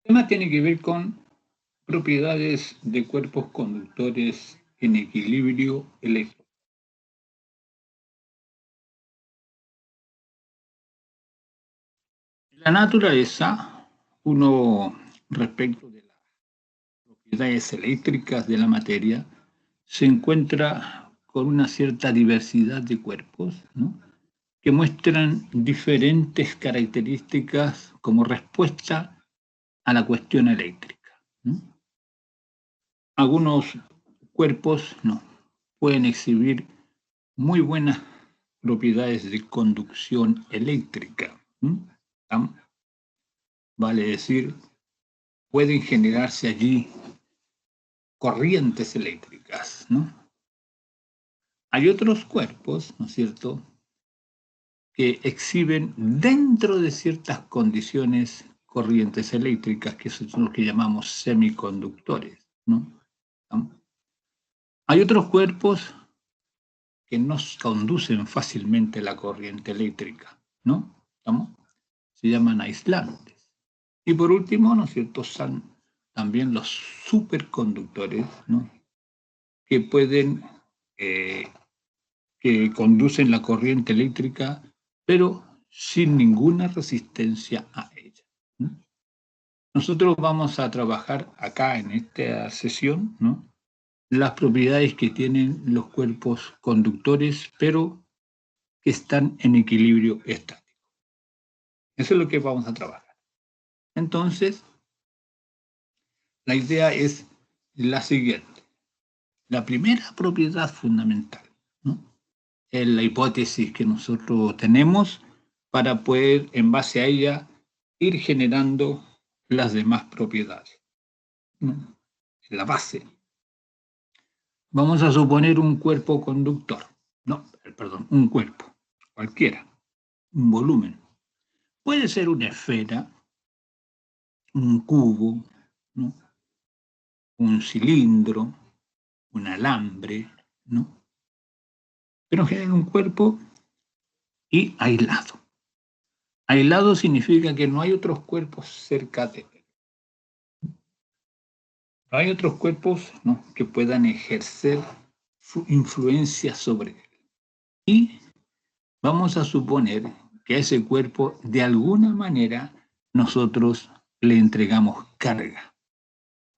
El tema tiene que ver con propiedades de cuerpos conductores en equilibrio eléctrico. En la naturaleza, uno, respecto de las propiedades eléctricas de la materia, se encuentra con una cierta diversidad de cuerpos, ¿no?, que muestran diferentes características como respuesta a la cuestión eléctrica, ¿no? Algunos cuerpos no, pueden exhibir muy buenas propiedades de conducción eléctrica, ¿no? Vale decir, pueden generarse allí corrientes eléctricas, ¿no? Hay otros cuerpos, ¿no es cierto?, que exhiben dentro de ciertas condiciones corrientes eléctricas, que son los que llamamos semiconductores, ¿no? Hay otros cuerpos que nos conducen fácilmente la corriente eléctrica, ¿no? ¿Estamos? Se llaman aislantes. Y por último, ¿no es cierto?, son también los superconductores, ¿no?, que pueden, que conducen la corriente eléctrica, pero sin ninguna resistencia a ella, ¿no? Nosotros vamos a trabajar acá en esta sesión, ¿no?, las propiedades que tienen los cuerpos conductores, pero que están en equilibrio estático. Eso es lo que vamos a trabajar. Entonces, la idea es la siguiente. La primera propiedad fundamental, ¿no?, es la hipótesis que nosotros tenemos para poder, en base a ella, ir generando las demás propiedades, ¿no? La base. Vamos a suponer un cuerpo conductor. No, perdón, un cuerpo, cualquiera, un volumen. Puede ser una esfera, un cubo, ¿no?, un cilindro, un alambre, ¿no? Pero en general un cuerpo y aislado. Aislado significa que no hay otros cuerpos cerca de él. No hay otros cuerpos, ¿no?, que puedan ejercer su influencia sobre él. Y vamos a suponer que a ese cuerpo, de alguna manera, nosotros le entregamos carga.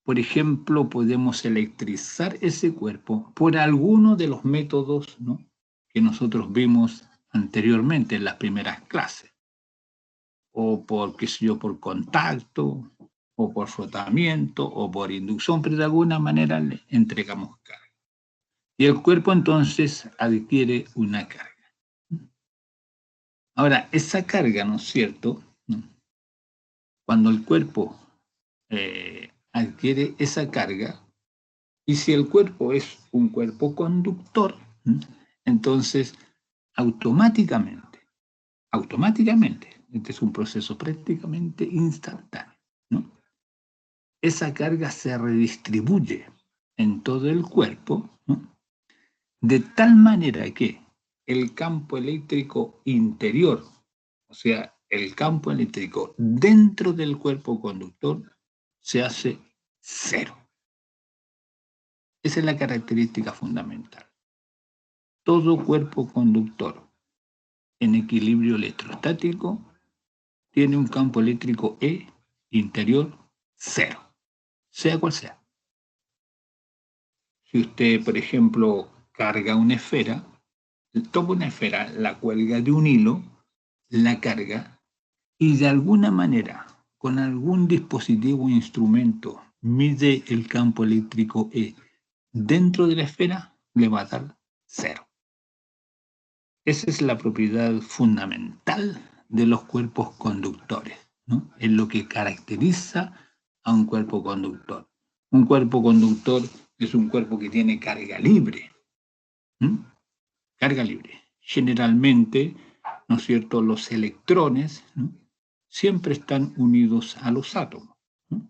Por ejemplo, podemos electrizar ese cuerpo por alguno de los métodos, ¿no?, que nosotros vimos anteriormente en las primeras clases. O por, qué sé yo, por contacto, o por frotamiento, o por inducción, pero de alguna manera le entregamos carga. Y el cuerpo entonces adquiere una carga. Ahora, esa carga, ¿no es cierto?, cuando el cuerpo adquiere esa carga, y si el cuerpo es un cuerpo conductor, entonces automáticamente, este es un proceso prácticamente instantáneo, ¿no?, esa carga se redistribuye en todo el cuerpo, ¿no?, de tal manera que el campo eléctrico interior, o sea, el campo eléctrico dentro del cuerpo conductor, se hace cero. Esa es la característica fundamental. Todo cuerpo conductor en equilibrio electrostático tiene un campo eléctrico E interior cero, sea cual sea. Si usted, por ejemplo, carga una esfera, toma una esfera, la cuelga de un hilo, la carga, y de alguna manera, con algún dispositivo o instrumento, mide el campo eléctrico E dentro de la esfera, le va a dar cero. Esa es la propiedad fundamental de los cuerpos conductores, ¿no? Es lo que caracteriza a un cuerpo conductor. Un cuerpo conductor es un cuerpo que tiene carga libre. Carga libre. Generalmente, ¿no es cierto?, los electrones, ¿no?, siempre están unidos a los átomos, ¿no?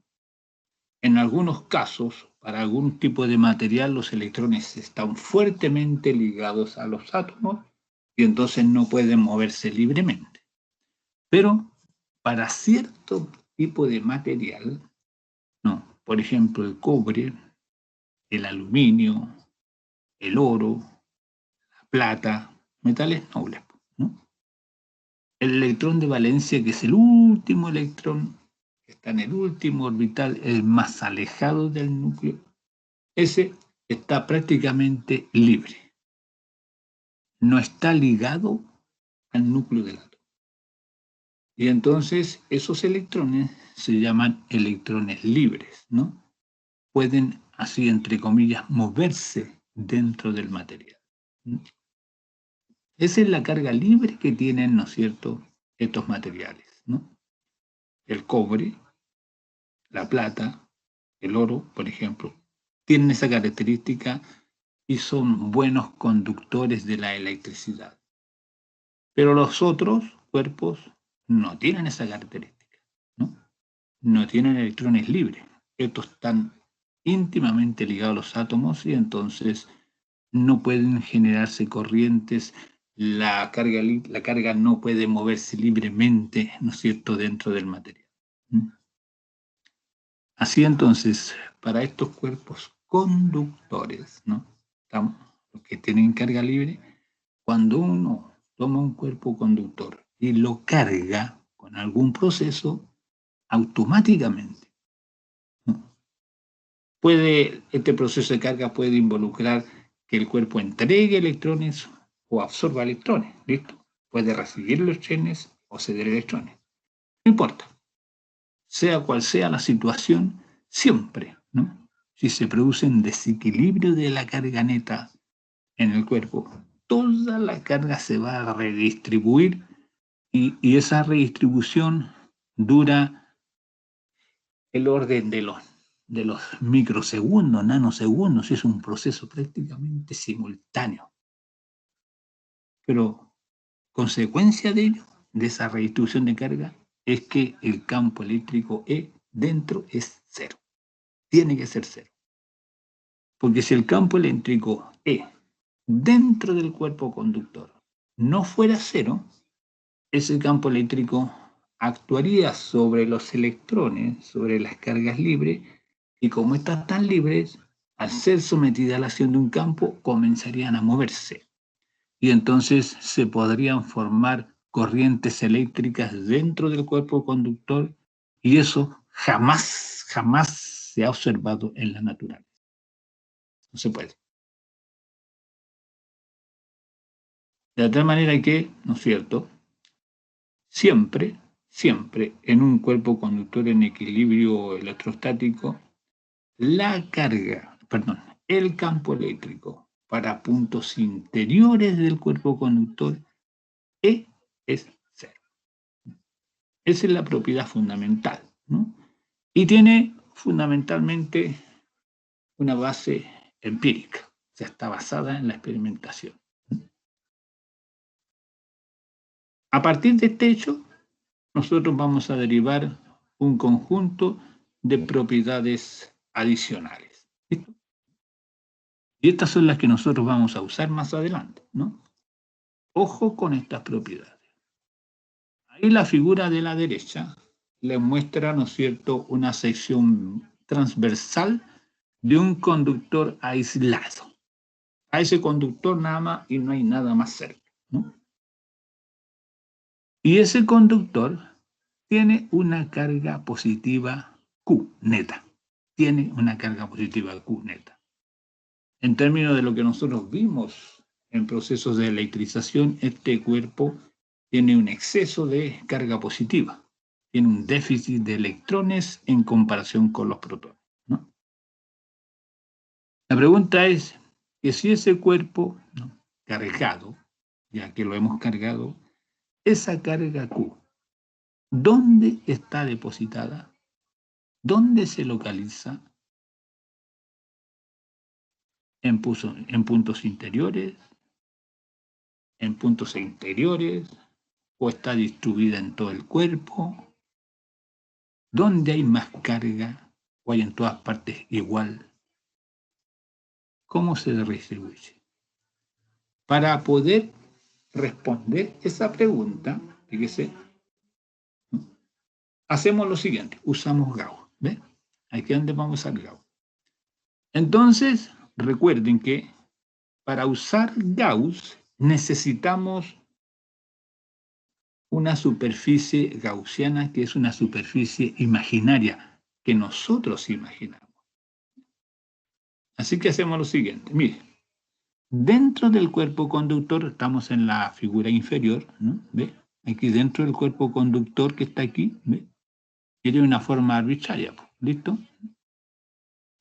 En algunos casos, para algún tipo de material, los electrones están fuertemente ligados a los átomos y entonces no pueden moverse libremente. Pero para cierto tipo de material, no, por ejemplo, el cobre, el aluminio, el oro, la plata, metales nobles, ¿no? El electrón de valencia, que es el último electrón, que está en el último orbital, el más alejado del núcleo, ese está prácticamente libre. No está ligado al núcleo del átomo. Y entonces esos electrones se llaman electrones libres, ¿no? Pueden, así entre comillas, moverse dentro del material. Esa es la carga libre que tienen, ¿no es cierto?, estos materiales, ¿no? El cobre, la plata, el oro, por ejemplo, tienen esa característica y son buenos conductores de la electricidad. Pero los otros cuerpos no tienen esa característica, ¿no? No tienen electrones libres. Estos están íntimamente ligados a los átomos y entonces no pueden generarse corrientes, la carga no puede moverse libremente, ¿no es cierto?, dentro del material. Así entonces, para estos cuerpos conductores, ¿no?, los que tienen carga libre, cuando uno toma un cuerpo conductor y lo carga con algún proceso, automáticamente, ¿no?, este proceso de carga puede involucrar que el cuerpo entregue electrones o absorba electrones, ¿listo? Puede recibir electrones o ceder electrones. No importa. Sea cual sea la situación, siempre, ¿no?, si se produce un desequilibrio de la carga neta en el cuerpo, toda la carga se va a redistribuir y esa redistribución dura el orden de los microsegundos, nanosegundos, es un proceso prácticamente simultáneo. Pero consecuencia de ello, de esa redistribución de carga, es que el campo eléctrico E dentro es cero. Tiene que ser cero. Porque si el campo eléctrico E dentro del cuerpo conductor no fuera cero, ese campo eléctrico actuaría sobre los electrones, sobre las cargas libres, y como están tan libres, al ser sometidas a la acción de un campo, comenzarían a moverse. Y entonces se podrían formar corrientes eléctricas dentro del cuerpo conductor, y eso jamás se ha observado en la naturaleza. No se puede. De tal manera que, ¿no es cierto?, siempre en un cuerpo conductor en equilibrio electrostático, el campo eléctrico para puntos interiores del cuerpo conductor E es cero. Esa es la propiedad fundamental, ¿no? Y tiene fundamentalmente una base empírica, o sea, está basada en la experimentación. A partir de este hecho, nosotros vamos a derivar un conjunto de propiedades adicionales. ¿Listo? Y estas son las que nosotros vamos a usar más adelante, ¿no? Ojo con estas propiedades. Ahí la figura de la derecha les muestra, ¿no es cierto?, una sección transversal de un conductor aislado. A ese conductor nada más y no hay nada más cerca, ¿no? Y ese conductor tiene una carga positiva Q neta. Tiene una carga positiva Q neta. En términos de lo que nosotros vimos en procesos de electrización, este cuerpo tiene un exceso de carga positiva. Tiene un déficit de electrones en comparación con los protones, ¿no? La pregunta es que si ese cuerpo, ¿no?, cargado, ya que lo hemos cargado, esa carga Q, ¿dónde está depositada? ¿Dónde se localiza? ¿En puntos interiores? ¿En puntos exteriores? ¿O está distribuida en todo el cuerpo? ¿Dónde hay más carga? ¿O hay en todas partes igual? ¿Cómo se redistribuye? Para poder responder esa pregunta, fíjese, hacemos lo siguiente, usamos Gauss. ¿Ve? Aquí es donde vamos a usar Gauss. Entonces, recuerden que para usar Gauss necesitamos una superficie gaussiana que es una superficie imaginaria que nosotros imaginamos. Así que hacemos lo siguiente. Mire, dentro del cuerpo conductor, estamos en la figura inferior, ¿no? ¿Ve? Aquí dentro del cuerpo conductor que está aquí, ¿ve? Tiene una forma arbitraria, ¿listo?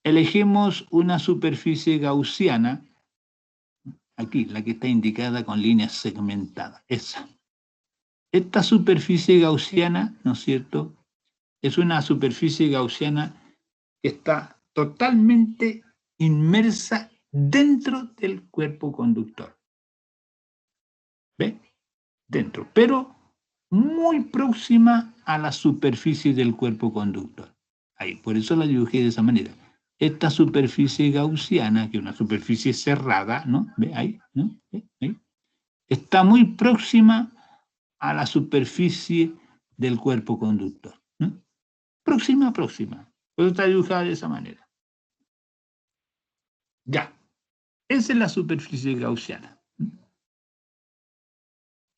Elegimos una superficie gaussiana, aquí, la que está indicada con líneas segmentadas, esa. Esta superficie gaussiana, ¿no es cierto?, es una superficie gaussiana que está totalmente inmersa dentro del cuerpo conductor. ¿Ve? Dentro, pero muy próxima a la superficie del cuerpo conductor. Ahí, por eso la dibujé de esa manera. Esta superficie gaussiana, que es una superficie cerrada, ¿no? ¿Ve ahí? ¿No? ¿Ve? Ahí. Está muy próxima a la superficie del cuerpo conductor. ¿No? Próxima. Por eso está dibujada de esa manera. Ya. Esa es la superficie gaussiana.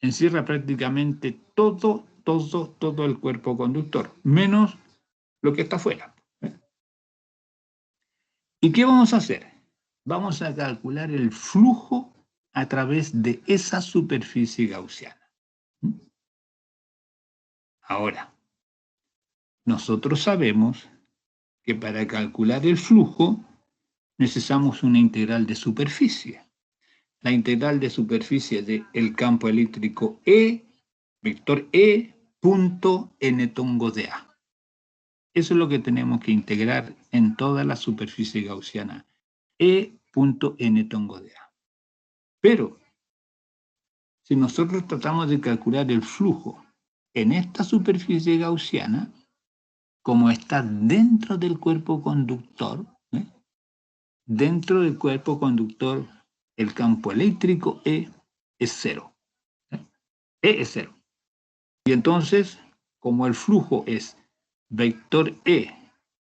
Encierra prácticamente todo el cuerpo conductor, menos lo que está afuera. ¿Y qué vamos a hacer? Vamos a calcular el flujo a través de esa superficie gaussiana. Ahora, nosotros sabemos que para calcular el flujo necesitamos una integral de superficie. La integral de superficie del campo eléctrico E, vector E, punto n tongo de A. Eso es lo que tenemos que integrar en toda la superficie gaussiana. E punto n tongo de A. Pero, si nosotros tratamos de calcular el flujo en esta superficie gaussiana, como está dentro del cuerpo conductor, dentro del cuerpo conductor, el campo eléctrico E es cero. E es cero. Y entonces, como el flujo es vector E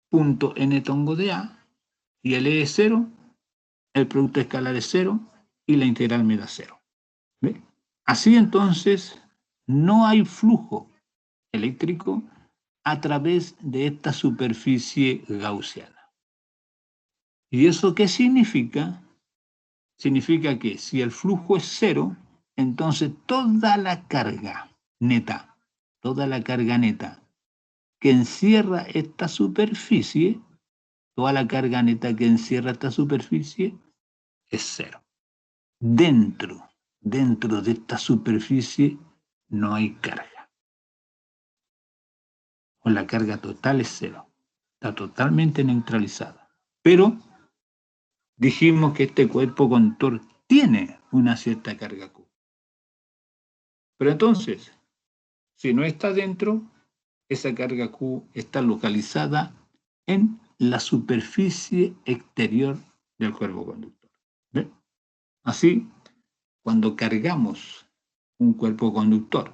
punto n tongo de A, y el E es cero, el producto escalar es cero, y la integral me da cero. ¿Ve? Así entonces, no hay flujo eléctrico a través de esta superficie gaussiana. ¿Y eso qué significa? Significa que si el flujo es cero, entonces toda la carga neta que encierra esta superficie, toda la carga neta que encierra esta superficie es cero. Dentro de esta superficie no hay carga. O la carga total es cero. Está totalmente neutralizada. Pero dijimos que este cuerpo conductor tiene una cierta carga Q. Pero entonces, si no está dentro, esa carga Q está localizada en la superficie exterior del cuerpo conductor. ¿Ve? Así, cuando cargamos un cuerpo conductor,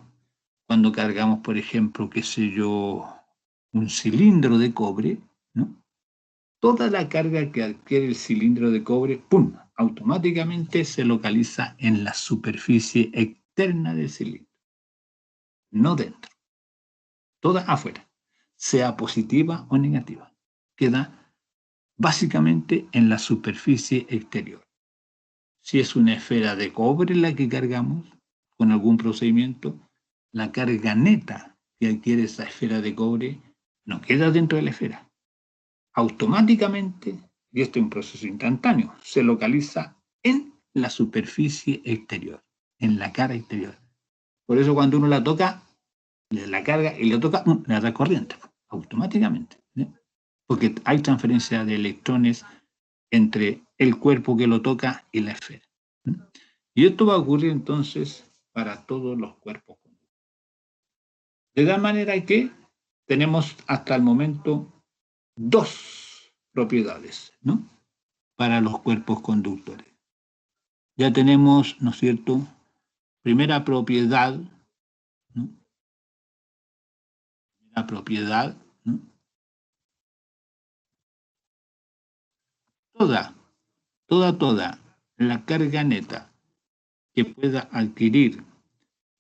cuando cargamos, por ejemplo, qué sé yo, un cilindro de cobre, ¿no? Toda la carga que adquiere el cilindro de cobre, ¡pum!, automáticamente se localiza en la superficie externa del cilindro, no dentro, toda afuera, sea positiva o negativa, queda básicamente en la superficie exterior. Si es una esfera de cobre la que cargamos con algún procedimiento, la carga neta que adquiere esa esfera de cobre no queda dentro de la esfera. Automáticamente, y este es un proceso instantáneo, se localiza en la superficie exterior, en la cara exterior. Por eso cuando uno la toca, la carga y la toca, le da corriente, automáticamente. Porque hay transferencia de electrones entre el cuerpo que lo toca y la esfera. Y esto va a ocurrir entonces para todos los cuerpos. De tal manera que tenemos hasta el momento dos propiedades, ¿no?, para los cuerpos conductores. Ya tenemos, ¿no es cierto?, primera propiedad, ¿no?, la propiedad, ¿no? Toda la carga neta que pueda adquirir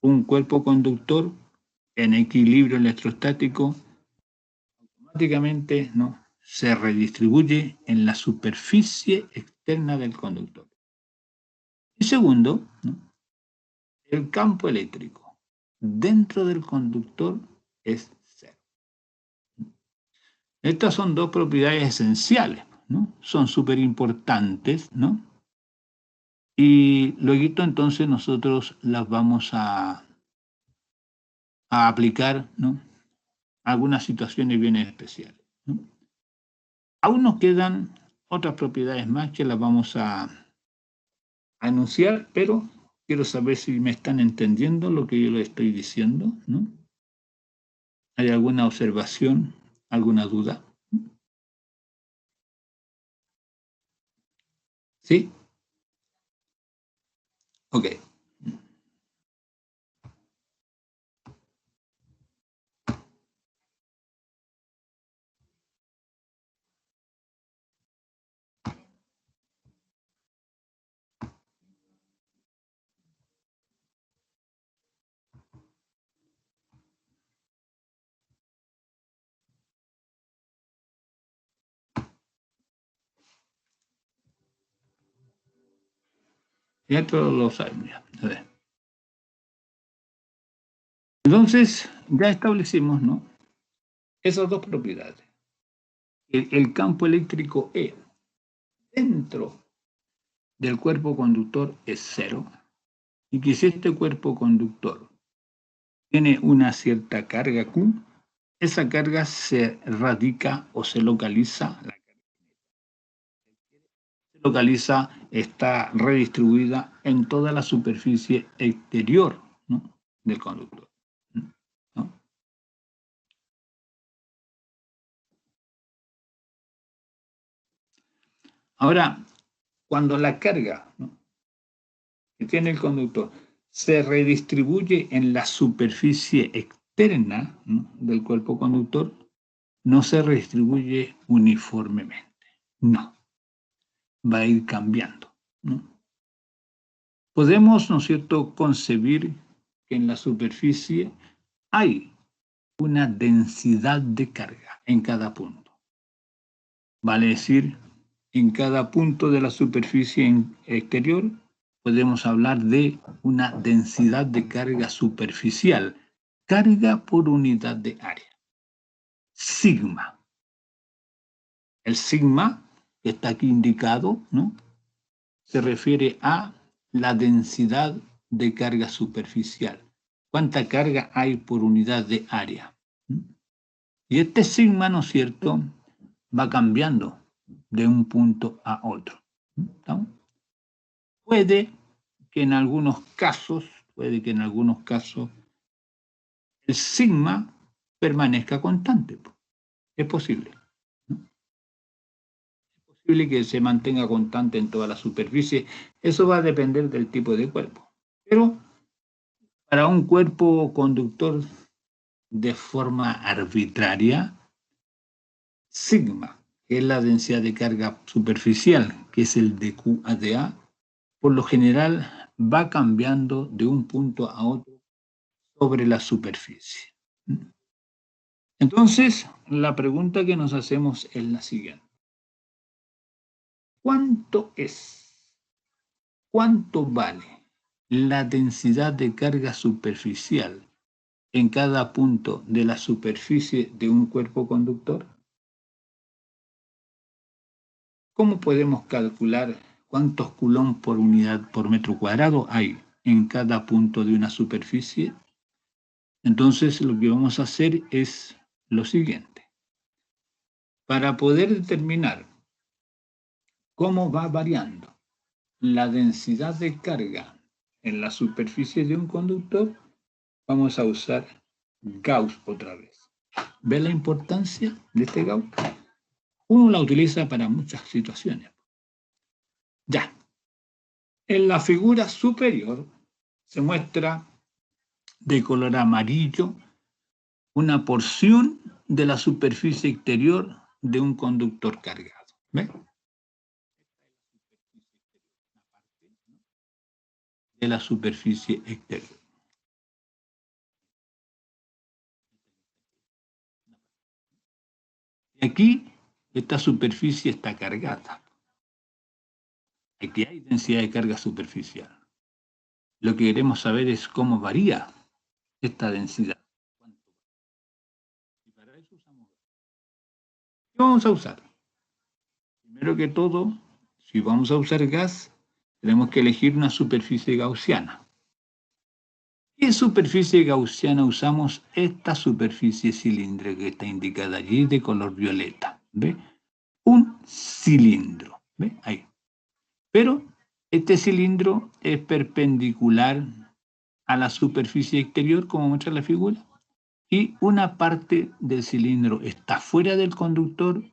un cuerpo conductor en equilibrio electrostático, automáticamente, ¿no?, se redistribuye en la superficie externa del conductor. Y segundo, ¿no?, el campo eléctrico dentro del conductor es cero. Estas son dos propiedades esenciales, ¿no? Son súper importantes, ¿no? Y luego entonces nosotros las vamos a aplicar, ¿no?, a algunas situaciones bien especiales, ¿no? Aún nos quedan otras propiedades más que las vamos a enunciar, pero quiero saber si me están entendiendo lo que yo les estoy diciendo, ¿no? ¿Hay alguna observación, alguna duda? ¿Sí? Ok. Ya todos lo saben. Ya. A ver. Entonces, ya establecimos, ¿no?, esas dos propiedades. El campo eléctrico E dentro del cuerpo conductor es cero, y que si este cuerpo conductor tiene una cierta carga Q, esa carga se radica o se localiza, está redistribuida en toda la superficie exterior, ¿no?, del conductor, ¿no? Ahora, cuando la carga, ¿no?, que tiene el conductor se redistribuye en la superficie externa, ¿no?, del cuerpo conductor, no se redistribuye uniformemente, no, va a ir cambiando, ¿no? Podemos, ¿no es cierto?, concebir que en la superficie hay una densidad de carga en cada punto. Vale decir, en cada punto de la superficie exterior podemos hablar de una densidad de carga superficial, carga por unidad de área. Sigma. El sigma, que está aquí indicado, ¿no?, se refiere a la densidad de carga superficial. ¿Cuánta carga hay por unidad de área? Y este sigma, ¿no es cierto?, va cambiando de un punto a otro, ¿no? Puede que en algunos casos el sigma permanezca constante. Es posible, ¿no? Es posible que se mantenga constante en toda la superficie. Eso va a depender del tipo de cuerpo. Pero para un cuerpo conductor de forma arbitraria, sigma, que es la densidad de carga superficial, que es el de Q a de A, por lo general va cambiando de un punto a otro sobre la superficie. Entonces, la pregunta que nos hacemos es la siguiente. ¿Cuánto vale la densidad de carga superficial en cada punto de la superficie de un cuerpo conductor? ¿Cómo podemos calcular cuántos coulomb por unidad por metro cuadrado hay en cada punto de una superficie? Entonces, lo que vamos a hacer es lo siguiente. Para poder determinar cómo va variando la densidad de carga en la superficie de un conductor, vamos a usar Gauss otra vez. ¿Ve la importancia de este Gauss? Uno la utiliza para muchas situaciones. Ya. En la figura superior se muestra de color amarillo una porción de la superficie exterior de un conductor cargado. ¿Ves? De la superficie exterior. Y aquí, esta superficie está cargada. Aquí hay densidad de carga superficial. Lo que queremos saber es cómo varía esta densidad. Y para eso usamos. ¿Qué vamos a usar? Primero que todo, si vamos a usar gas, tenemos que elegir una superficie gaussiana. ¿Qué superficie gaussiana usamos? Esta superficie cilíndrica que está indicada allí de color violeta. ¿Ve? Un cilindro. ¿Ve? Ahí. Pero este cilindro es perpendicular a la superficie exterior, como muestra la figura, y una parte del cilindro está fuera del conductor,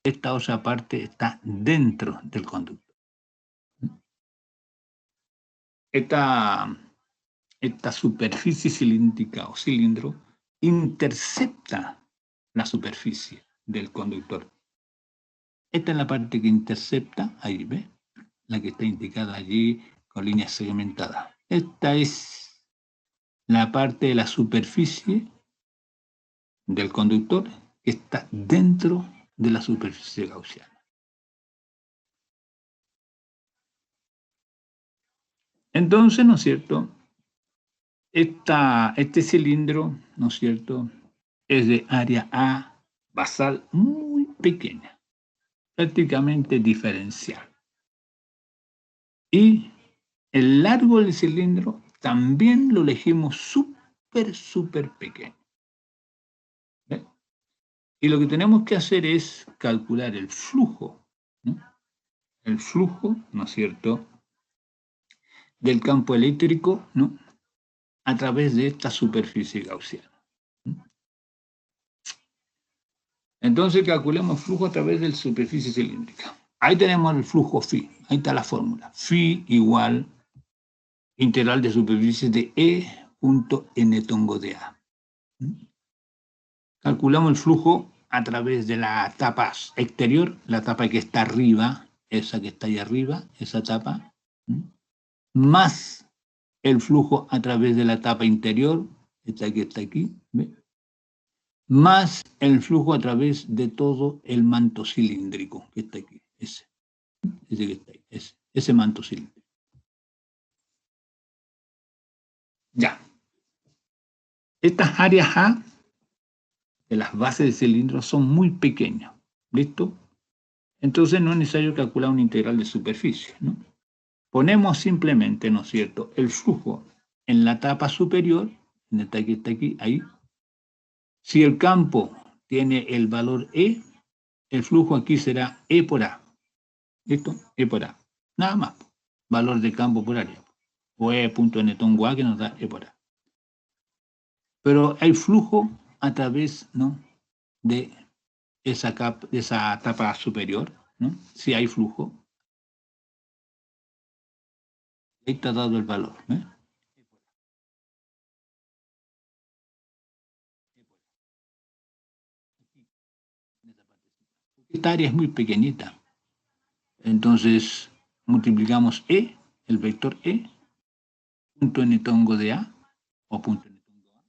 esta otra parte está dentro del conductor. Esta superficie cilíndrica o cilindro intercepta la superficie del conductor. Esta es la parte que intercepta, ahí ve, la que está indicada allí con líneas segmentadas. Esta es la parte de la superficie del conductor que está dentro de la superficie gaussiana. Entonces, ¿no es cierto? Este cilindro, ¿no es cierto?, es de área A basal muy pequeña, prácticamente diferencial. Y el largo del cilindro también lo elegimos súper pequeño. ¿Ve? Y lo que tenemos que hacer es calcular el flujo, ¿no? El flujo, ¿no es cierto?, del campo eléctrico, ¿no?, a través de esta superficie gaussiana. Entonces calculemos flujo a través de la superficie cilíndrica. Ahí tenemos el flujo phi, ahí está la fórmula. Phi igual integral de superficie de E punto n tongo de A. Calculamos el flujo a través de la tapa exterior, la tapa que está arriba, esa que está ahí arriba, esa tapa, más el flujo a través de la tapa interior, esta que está aquí, ¿ve?, más el flujo a través de todo el manto cilíndrico que está aquí, ese que está ahí, ese manto cilíndrico. Ya. Estas áreas A de las bases del cilindro son muy pequeñas. ¿Listo? Entonces no es necesario calcular una integral de superficie, ¿no? Ponemos simplemente, ¿no es cierto?, el flujo en la tapa superior, en esta que está aquí, ahí. Si el campo tiene el valor E, el flujo aquí será E por A. ¿Listo? E por A. Nada más. Valor de campo por área. O E punto n tongo A que nos da E por A. Pero hay flujo a través, ¿no?, de esa tapa superior, ¿no? Si hay flujo. Ahí está dado el valor, ¿eh? Esta área es muy pequeñita. Entonces, multiplicamos E, el vector E, punto n tongo de A, o punto n tongo A.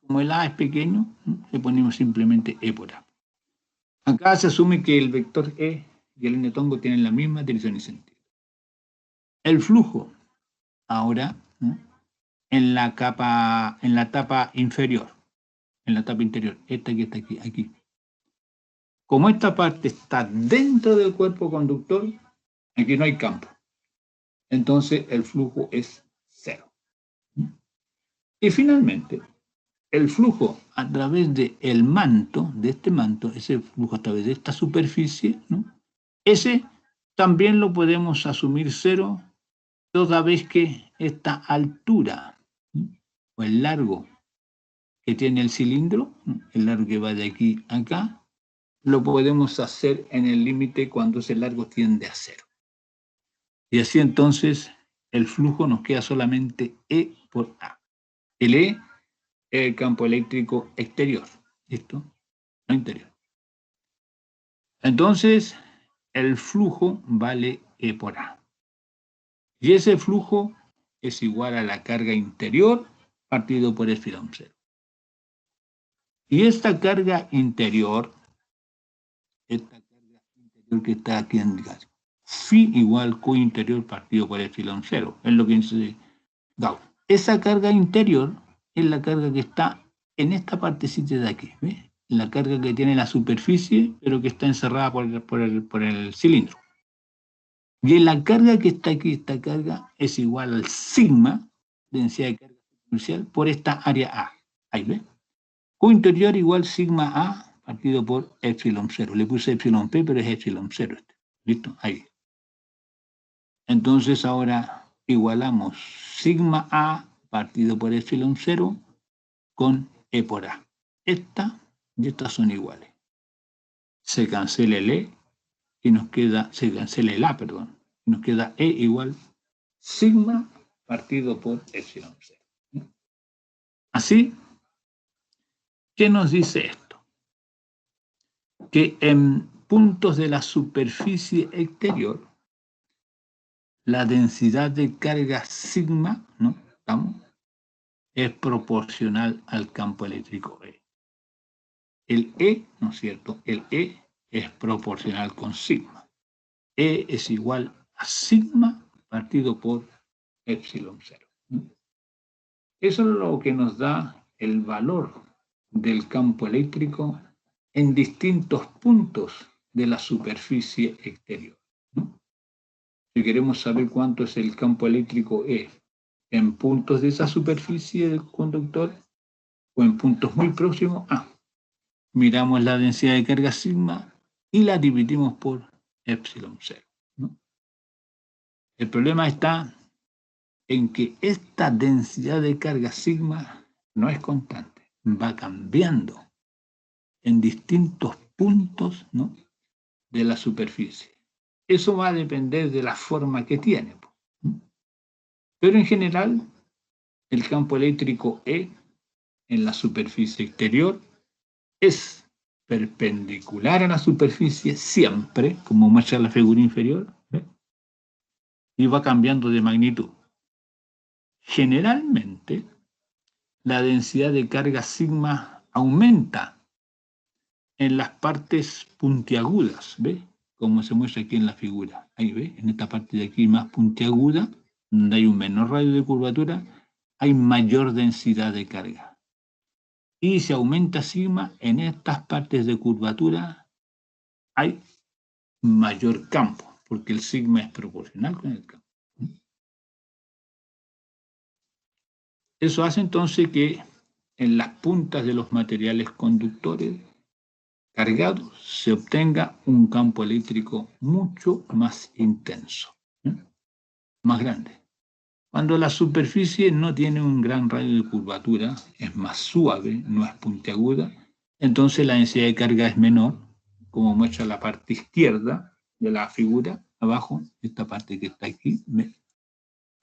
Como el A es pequeño, le ponemos simplemente E por A. Acá se asume que el vector E y el n tongo tienen la misma dirección y sentido. El flujo, ahora, ¿no?, en la tapa inferior, en la tapa interior, esta que está aquí. Como esta parte está dentro del cuerpo conductor, aquí no hay campo. Entonces el flujo es cero. Y finalmente, el flujo a través del manto, de este manto, ese flujo a través de esta superficie, ¿no?, ese también lo podemos asumir cero toda vez que esta altura, ¿no?, o el largo que tiene el cilindro, ¿no?, el largo que va de aquí a acá, lo podemos hacer en el límite cuando ese largo tiende a cero. Y así entonces el flujo nos queda solamente E por A. El E el campo eléctrico exterior. ¿Listo? No interior. Entonces, el flujo vale E por A. Y ese flujo es igual a la carga interior partido por epsilon 0. Y esta carga interior que está aquí en gas, phi igual Q interior partido por epsilon 0, es lo que dice Gauss. Esa carga interior es la carga que está en esta partecita de aquí, ¿ves? La carga que tiene la superficie, pero que está encerrada por el cilindro. Y en la carga que está aquí, esta carga es igual al sigma, densidad de carga superficial, por esta área A. Ahí ves. Q interior igual sigma A partido por epsilon 0. Le puse epsilon P, pero es epsilon 0. ¿Listo? Ahí. Entonces ahora igualamos sigma A partido por epsilon 0 con E por A. Esta y estas son iguales. Se cancela el E y nos queda, se cancela el A, perdón. Y nos queda E igual sigma partido por epsilon 0. Así, ¿qué nos dice esto? Que en puntos de la superficie exterior, la densidad de carga sigma, ¿no? ¿Estamos? Es proporcional al campo eléctrico E. El E, ¿no es cierto? El E es proporcional con sigma. E es igual a sigma partido por epsilon 0. Eso es lo que nos da el valor del campo eléctrico en distintos puntos de la superficie exterior, ¿no? Si queremos saber cuánto es el campo eléctrico E en puntos de esa superficie del conductor o en puntos muy próximos, miramos la densidad de carga sigma y la dividimos por epsilon 0, ¿no? El problema está en que esta densidad de carga sigma no es constante, va cambiando en distintos puntos, ¿no?, de la superficie. Eso va a depender de la forma que tiene, ¿no? Pero en general, el campo eléctrico E en la superficie exterior es perpendicular a la superficie siempre, como muestra la figura inferior, ¿eh? Y va cambiando de magnitud. Generalmente, la densidad de carga sigma aumenta en las partes puntiagudas, ¿ve? Como se muestra aquí en la figura. Ahí ve, en esta parte de aquí más puntiaguda, donde hay un menor radio de curvatura, hay mayor densidad de carga. Y si aumenta sigma, en estas partes de curvatura hay mayor campo, porque el sigma es proporcional con el campo. Eso hace entonces que en las puntas de los materiales conductores cargados se obtenga un campo eléctrico mucho más intenso, ¿eh?, más grande. Cuando la superficie no tiene un gran radio de curvatura, es más suave, no es puntiaguda, entonces la densidad de carga es menor, como muestra la parte izquierda de la figura, abajo, esta parte que está aquí. ¿Ve?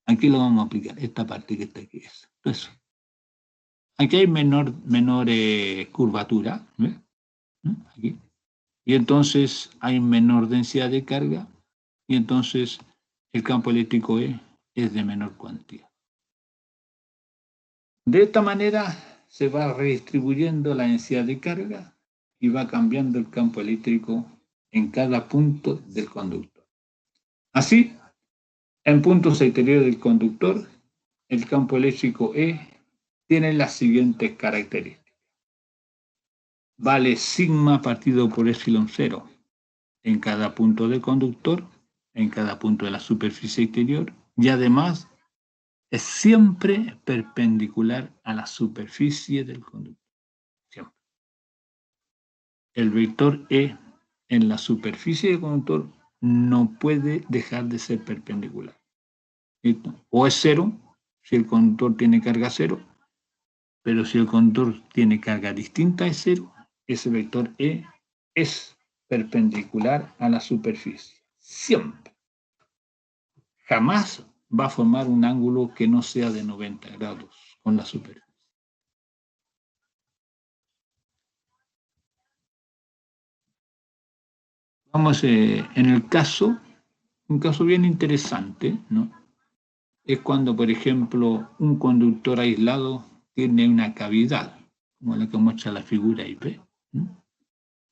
Aquí lo vamos a aplicar, esta parte que está aquí. Eso. Aquí hay menor curvatura, ¿ve? Aquí. Y entonces hay menor densidad de carga, y entonces el campo eléctrico E es de menor cuantía. De esta manera se va redistribuyendo la densidad de carga y va cambiando el campo eléctrico en cada punto del conductor. Así, en puntos exteriores del conductor, el campo eléctrico E tiene las siguientes características. Vale sigma partido por epsilon 0 en cada punto del conductor, en cada punto de la superficie exterior, y además es siempre perpendicular a la superficie del conductor. Siempre. El vector E en la superficie del conductor no puede dejar de ser perpendicular. ¿Listo? O es cero, si el conductor tiene carga cero, pero si el conductor tiene carga distinta es cero, ese vector E es perpendicular a la superficie. Siempre. Jamás va a formar un ángulo que no sea de 90 grados con la superficie. Vamos en el caso, un caso bien interesante, ¿no? Es cuando, por ejemplo, un conductor aislado tiene una cavidad, como la que muestra la figura ahí, ¿ve?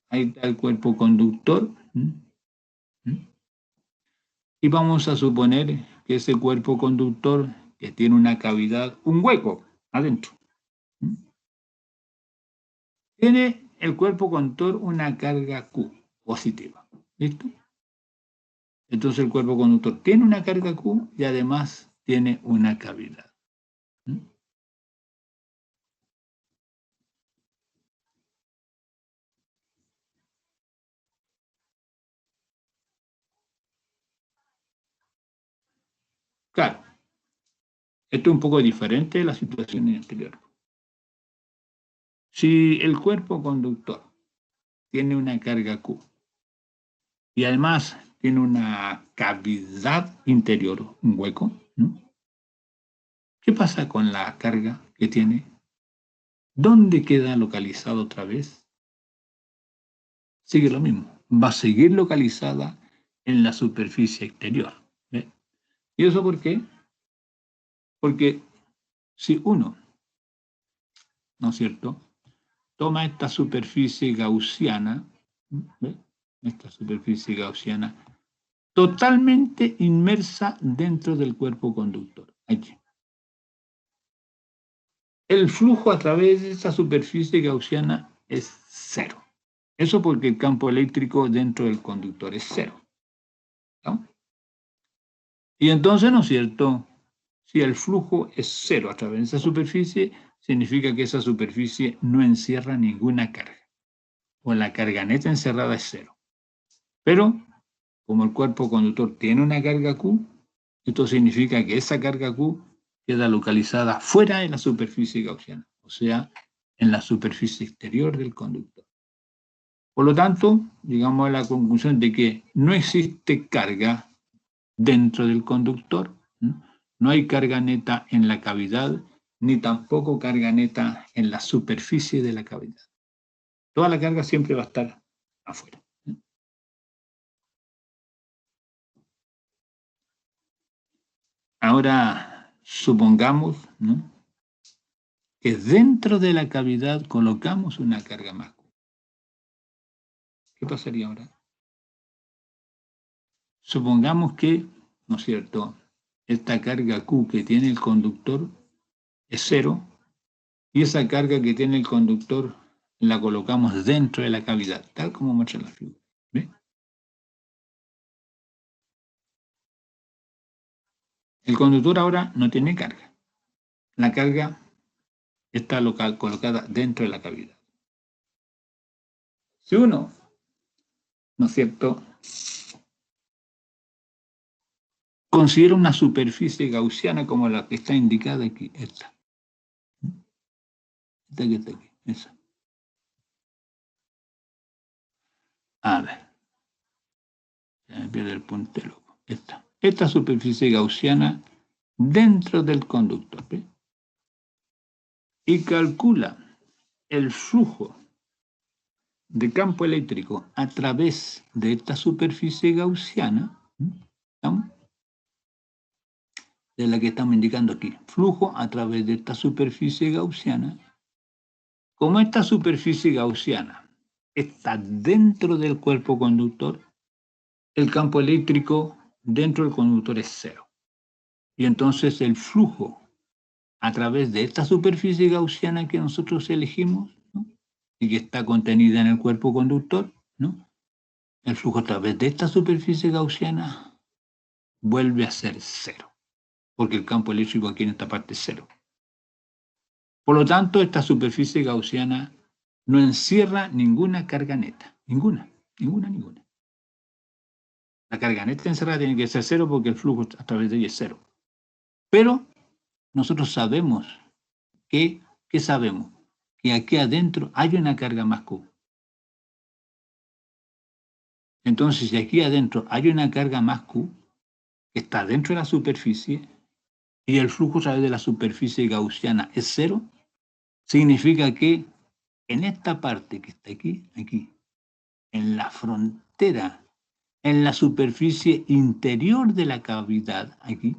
Ahí está el cuerpo conductor. Y vamos a suponer que ese cuerpo conductor que tiene una cavidad, un hueco adentro. Tiene el cuerpo conductor una carga Q positiva. ¿Listo? Entonces el cuerpo conductor tiene una carga Q y además tiene una cavidad. Claro, esto es un poco diferente de la situación anterior. Si el cuerpo conductor tiene una carga Q y además tiene una cavidad interior, un hueco, ¿no? ¿Qué pasa con la carga que tiene? ¿Dónde queda localizada otra vez? Sigue lo mismo, va a seguir localizada en la superficie exterior. ¿Ve? ¿Y eso por qué? Porque si uno, ¿no es cierto?, toma esta superficie gaussiana, ¿ve? Esta superficie gaussiana, totalmente inmersa dentro del cuerpo conductor. Aquí. El flujo a través de esta superficie gaussiana es cero. Eso porque el campo eléctrico dentro del conductor es cero. ¿No? Y entonces, ¿no es cierto? Si el flujo es cero a través de esa superficie, significa que esa superficie no encierra ninguna carga. O la carga neta encerrada es cero. Pero, como el cuerpo conductor tiene una carga Q, esto significa que esa carga Q queda localizada fuera de la superficie gaussiana, o sea, en la superficie exterior del conductor. Por lo tanto, llegamos a la conclusión de que no existe carga dentro del conductor, no hay carga neta en la cavidad, ni tampoco carga neta en la superficie de la cavidad. Toda la carga siempre va a estar afuera. Ahora, supongamos, ¿no?, que dentro de la cavidad colocamos una carga más Q. ¿Qué pasaría ahora? Supongamos que, ¿no es cierto?, esta carga Q que tiene el conductor es cero y esa carga que tiene el conductor la colocamos dentro de la cavidad, tal como muestra la figura. ¿Ve? El conductor ahora no tiene carga. La carga está colocada dentro de la cavidad. Si uno, ¿no es cierto?, considera una superficie gaussiana como la que está indicada aquí, esta. Esta que está aquí, esa. A ver. Se me pierde el puntero. Esta superficie gaussiana dentro del conductor. ¿Ve? Y calcula el flujo de campo eléctrico a través de esta superficie gaussiana, ¿no?, de la que estamos indicando aquí, flujo a través de esta superficie gaussiana. Como esta superficie gaussiana está dentro del cuerpo conductor, el campo eléctrico dentro del conductor es cero. Y entonces el flujo a través de esta superficie gaussiana que nosotros elegimos, ¿no?, y que está contenida en el cuerpo conductor, ¿no?, el flujo a través de esta superficie gaussiana vuelve a ser cero, porque el campo eléctrico aquí en esta parte es cero. Por lo tanto, esta superficie gaussiana no encierra ninguna carga neta, ninguna. La carga neta encerrada tiene que ser cero porque el flujo a través de ella es cero. Pero nosotros sabemos ¿qué sabemos? Que aquí adentro hay una carga más Q. Entonces, si aquí adentro hay una carga más Q, que está dentro de la superficie, y el flujo a través de la superficie gaussiana es cero, significa que en esta parte que está aquí, en la frontera en la superficie interior de la cavidad, aquí,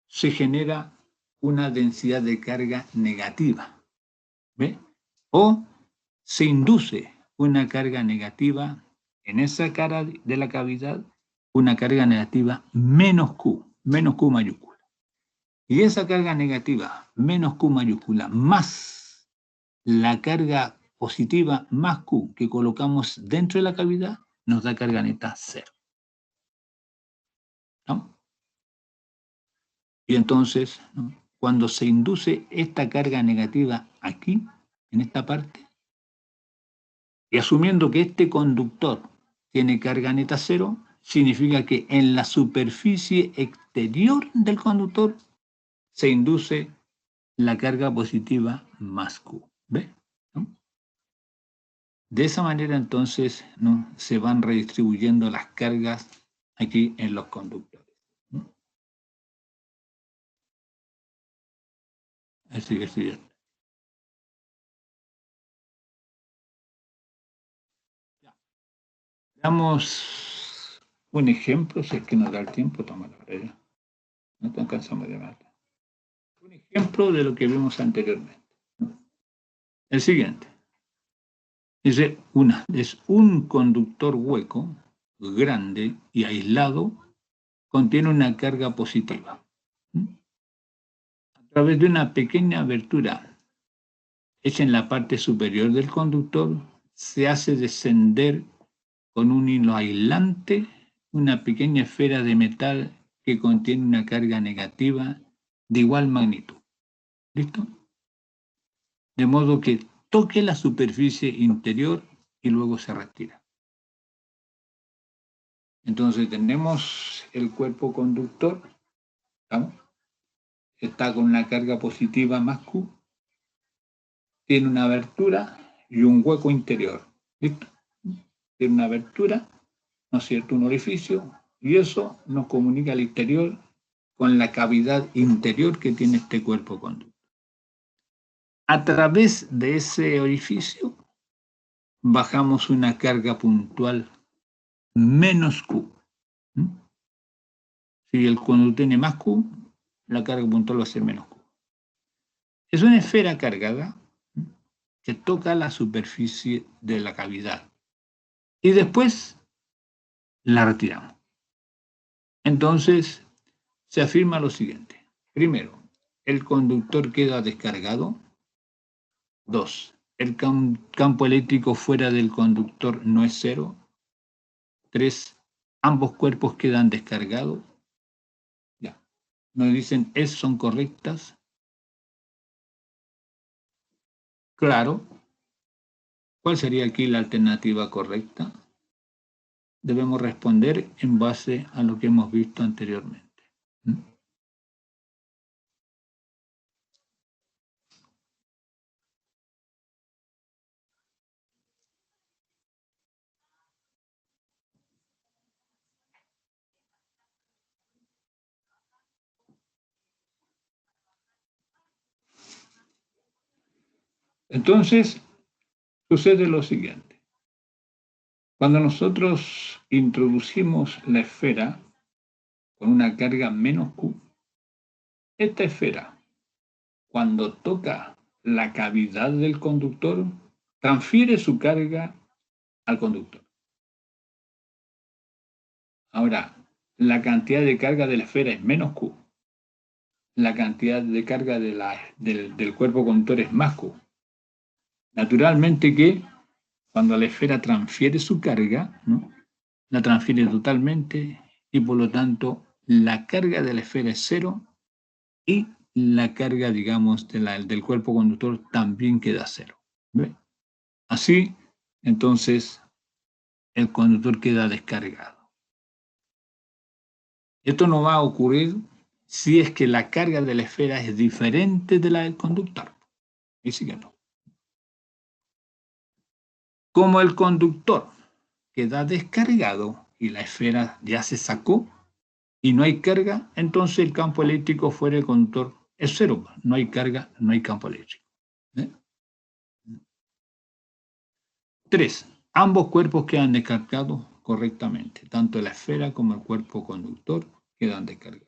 se genera una densidad de carga negativa. ¿Ve? O se induce una carga negativa en esa cara de la cavidad, una carga negativa menos Q mayúscula. Y esa carga negativa menos Q mayúscula más la carga positiva más Q que colocamos dentro de la cavidad nos da carga neta cero. ¿No? Y entonces, ¿no?, cuando se induce esta carga negativa aquí, en esta parte, y asumiendo que este conductor tiene carga neta cero, significa que en la superficie exterior del conductor se induce la carga positiva más Q. ¿Ve? ¿No? De esa manera, entonces, ¿no?, se van redistribuyendo las cargas aquí en los conductores. ¿No? Así que sí. Veamos un ejemplo, si es que nos da el tiempo, tómalo. No te cansamos de más. Un ejemplo de lo que vimos anteriormente. El siguiente. Dice, es un conductor hueco, grande y aislado, contiene una carga positiva. A través de una pequeña abertura hecha en la parte superior del conductor, se hace descender con un hilo aislante una pequeña esfera de metal que contiene una carga negativa de igual magnitud. ¿Listo? De modo que toque la superficie interior y luego se retira. Entonces tenemos el cuerpo conductor, ¿no?, está con una carga positiva más Q, tiene una abertura y un hueco interior. ¿Listo? Tiene una abertura, ¿no es cierto?, un orificio, y eso nos comunica al exterior con la cavidad interior que tiene este cuerpo conductor. A través de ese orificio bajamos una carga puntual menos Q. Si el conductor tiene más Q, la carga puntual va a ser menos Q. Es una esfera cargada que toca la superficie de la cavidad y después la retiramos. Entonces, se afirma lo siguiente. Primero, el conductor queda descargado. 2. El campo eléctrico fuera del conductor no es cero. 3. Ambos cuerpos quedan descargados. Ya. Nos dicen, ¿son correctas? Claro. ¿Cuál sería aquí la alternativa correcta? Debemos responder en base a lo que hemos visto anteriormente. Entonces, sucede lo siguiente. Cuando nosotros introducimos la esfera con una carga menos Q, esta esfera, cuando toca la cavidad del conductor, transfiere su carga al conductor. Ahora, la cantidad de carga de la esfera es menos Q. La cantidad de carga del cuerpo conductor es más Q. Naturalmente que cuando la esfera transfiere su carga, ¿no?, la transfiere totalmente y por lo tanto la carga de la esfera es cero y la carga, digamos, del cuerpo conductor también queda cero. ¿Ve? Así, entonces, el conductor queda descargado. Esto no va a ocurrir si es que la carga de la esfera es diferente de la del conductor. Y sí que no. Como el conductor queda descargado y la esfera ya se sacó y no hay carga, entonces el campo eléctrico fuera del conductor es cero. No hay carga, no hay campo eléctrico. 3. ambos cuerpos quedan descargados correctamente. Tanto la esfera como el cuerpo conductor quedan descargados.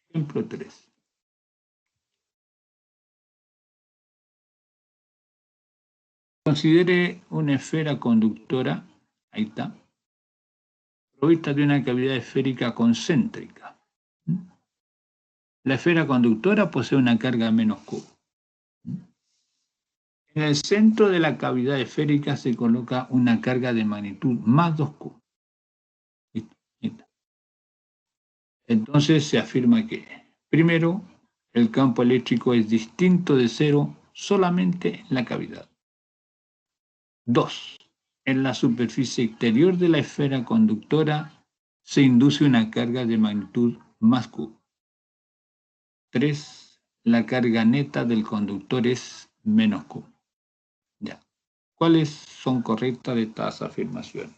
Ejemplo 3. Considere una esfera conductora, ahí está, provista de una cavidad esférica concéntrica. La esfera conductora posee una carga menos Q. En el centro de la cavidad esférica se coloca una carga de magnitud más 2Q. Entonces se afirma que, primero, el campo eléctrico es distinto de cero solamente en la cavidad. 2. En la superficie exterior de la esfera conductora se induce una carga de magnitud más Q. 3. La carga neta del conductor es menos Q. Ya. ¿Cuáles son correctas de estas afirmaciones?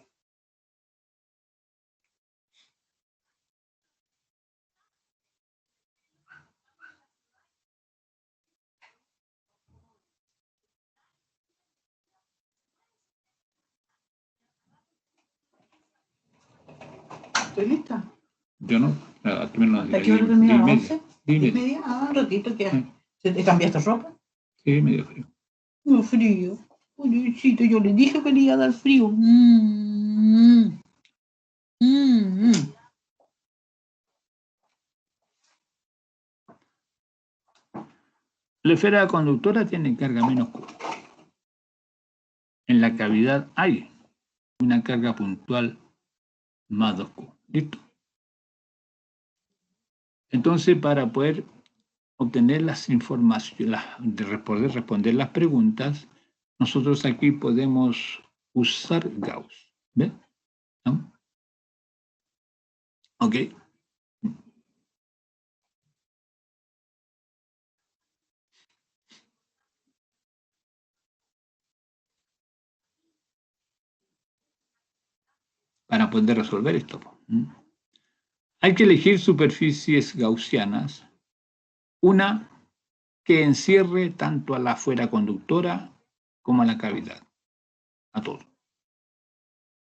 ¿Estoy lista? Yo no. ¿Hasta qué hora termina? ¿11? 10:30. 10:30. Ah, un ratito que... ¿Te cambiaste ropa? Sí, medio frío. Muy frío. Pobrecito, yo le dije que le iba a dar frío. La esfera conductora tiene carga menos Q. En la cavidad hay una carga puntual más 2Q. ¿Listo? Entonces, para poder obtener las informaciones, de poder responder las preguntas, nosotros aquí podemos usar Gauss. ¿Ven? ¿No? ¿Ok? Para poder resolver esto. Hay que elegir superficies gaussianas, una que encierre tanto a la esfera conductora como a la cavidad, a todo.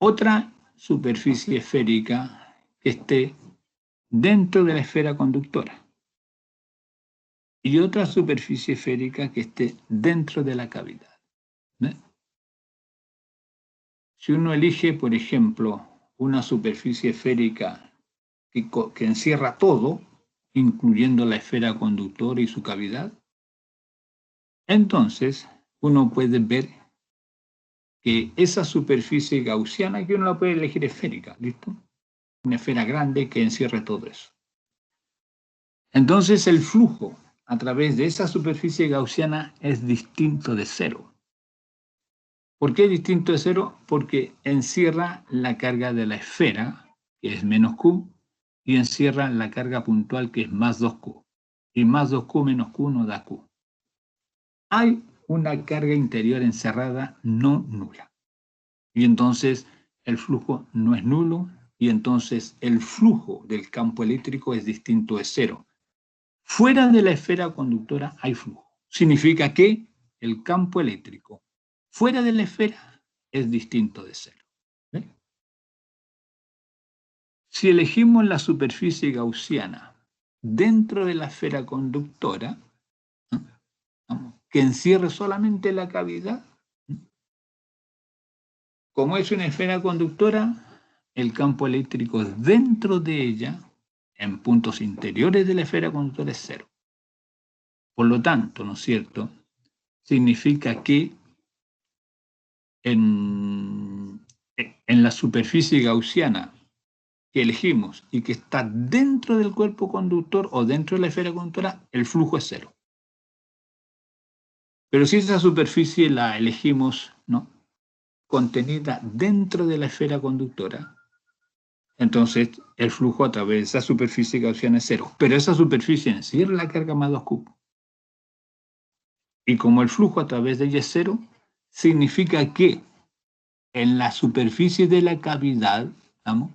Otra superficie esférica que esté dentro de la esfera conductora y otra superficie esférica que esté dentro de la cavidad. ¿Ve? Si uno elige, por ejemplo, una superficie esférica que encierra todo, incluyendo la esfera conductora y su cavidad, entonces uno puede ver que esa superficie gaussiana, que uno la puede elegir esférica, ¿listo? Una esfera grande que encierre todo eso. Entonces el flujo a través de esa superficie gaussiana es distinto de cero. ¿Por qué es distinto de cero? Porque encierra la carga de la esfera, que es menos Q, y encierra la carga puntual, que es más 2Q. Y más 2Q menos Q no da Q. Hay una carga interior encerrada no nula. Y entonces el flujo no es nulo, y entonces el flujo del campo eléctrico es distinto de cero. Fuera de la esfera conductora hay flujo. Significa que el campo eléctrico fuera de la esfera es distinto de cero. ¿Ve? Si elegimos la superficie gaussiana dentro de la esfera conductora, que encierre solamente la cavidad, como es una esfera conductora, el campo eléctrico dentro de ella, en puntos interiores de la esfera conductora, es cero. Por lo tanto, ¿no es cierto?, significa que en la superficie gaussiana que elegimos y que está dentro del cuerpo conductor o dentro de la esfera conductora, el flujo es cero. Pero si esa superficie la elegimos, ¿no?, contenida dentro de la esfera conductora, entonces el flujo a través de esa superficie gaussiana es cero. Pero esa superficie encierra la carga más 2Q. Y como el flujo a través de ella es cero, significa que en la superficie de la cavidad, ¿vamos?,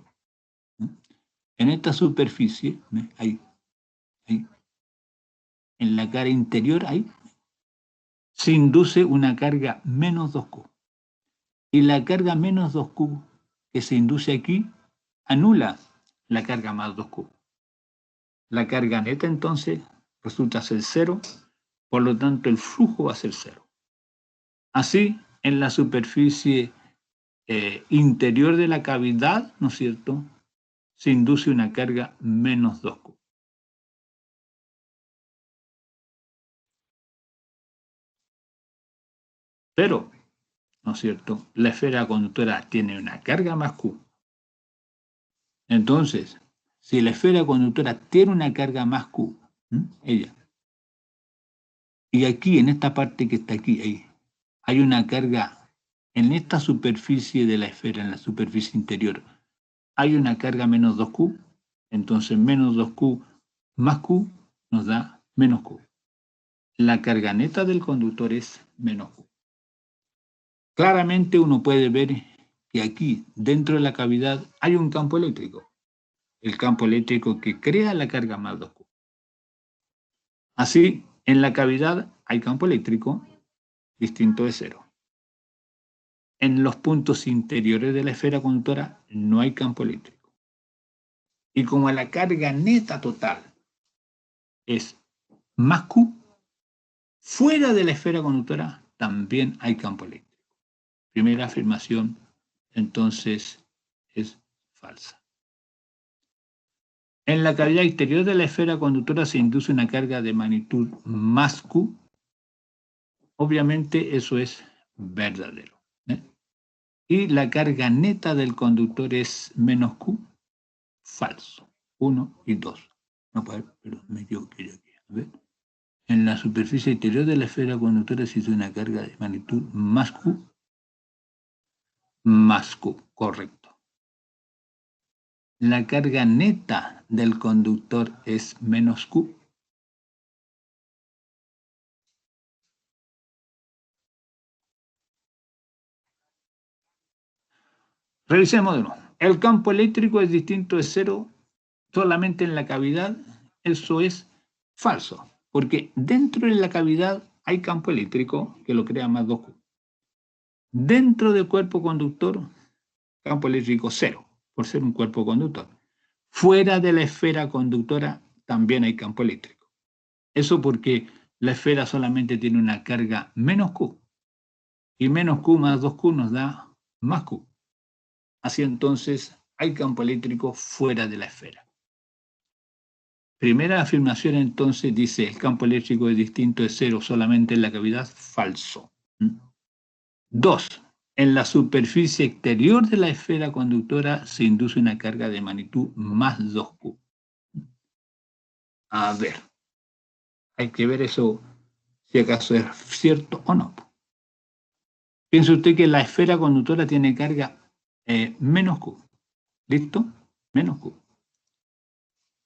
en esta superficie, ahí, en la cara interior, ahí, se induce una carga menos 2Q. Y la carga menos 2Q que se induce aquí anula la carga más 2Q. La carga neta entonces resulta ser 0, por lo tanto el flujo va a ser 0. Así, en la superficie interior de la cavidad, ¿no es cierto?, se induce una carga menos 2Q. Pero, ¿no es cierto?, la esfera conductora tiene una carga más Q. Entonces, si la esfera conductora tiene una carga más Q, ella, y aquí, en esta parte que está aquí, ahí, hay una carga, en esta superficie de la esfera, en la superficie interior, hay una carga menos 2Q, entonces menos 2Q más Q nos da menos Q. La carga neta del conductor es menos Q. Claramente uno puede ver que aquí, dentro de la cavidad, hay un campo eléctrico. El campo eléctrico que crea la carga más 2Q. Así, en la cavidad hay campo eléctrico distinto de 0. En los puntos interiores de la esfera conductora no hay campo eléctrico. Y como la carga neta total es más Q, fuera de la esfera conductora también hay campo eléctrico. Primera afirmación, entonces, es falsa. En la cavidad exterior de la esfera conductora se induce una carga de magnitud más Q. Obviamente eso es verdadero. Y la carga neta del conductor es menos Q. Falso. 1 y 2. No, pero me equivoqué aquí. A ver. En la superficie interior de la esfera conductora se hizo una carga de magnitud más Q. Más Q, correcto. La carga neta del conductor es menos Q. Revisemos de nuevo. El campo eléctrico es distinto de 0 solamente en la cavidad. Eso es falso, porque dentro de la cavidad hay campo eléctrico que lo crea más 2Q. Dentro del cuerpo conductor, campo eléctrico 0, por ser un cuerpo conductor. Fuera de la esfera conductora también hay campo eléctrico. Eso porque la esfera solamente tiene una carga menos Q. Y menos Q más 2Q nos da más Q. Así entonces hay campo eléctrico fuera de la esfera. Primera afirmación entonces dice el campo eléctrico es distinto de 0 solamente en la cavidad. Falso. 2. En la superficie exterior de la esfera conductora se induce una carga de magnitud más 2Q. A ver, hay que ver eso, si acaso es cierto o no. Piense usted que la esfera conductora tiene carga menos Q. ¿Listo? Menos Q.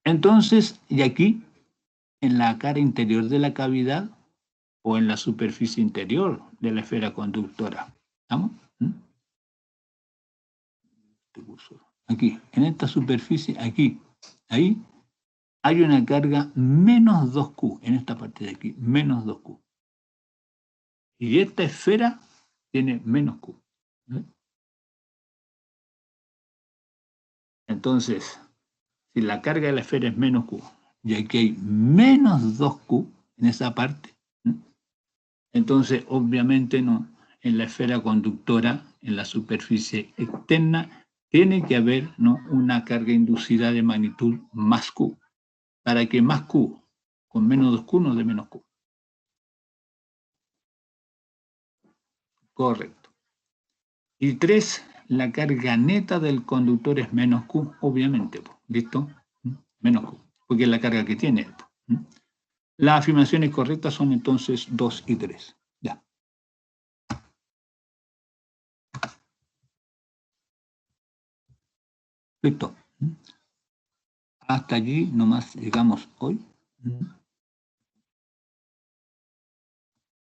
Entonces, y aquí, en la cara interior de la cavidad o en la superficie interior de la esfera conductora, ¿estamos? Aquí, en esta superficie, aquí, ahí, hay una carga menos 2Q, en esta parte de aquí, menos 2Q. Y esta esfera tiene menos Q. Entonces, si la carga de la esfera es menos Q, y aquí hay menos 2Q en esa parte, entonces obviamente no, en la esfera conductora, en la superficie externa, tiene que haber una carga inducida de magnitud más Q, para que más Q con menos 2Q nos dé menos Q. Correcto. Y 3, la carga neta del conductor es menos Q, obviamente. ¿Listo? Menos Q, porque es la carga que tiene. Las afirmaciones correctas son entonces 2 y 3. Ya. Listo. Hasta allí nomás llegamos hoy.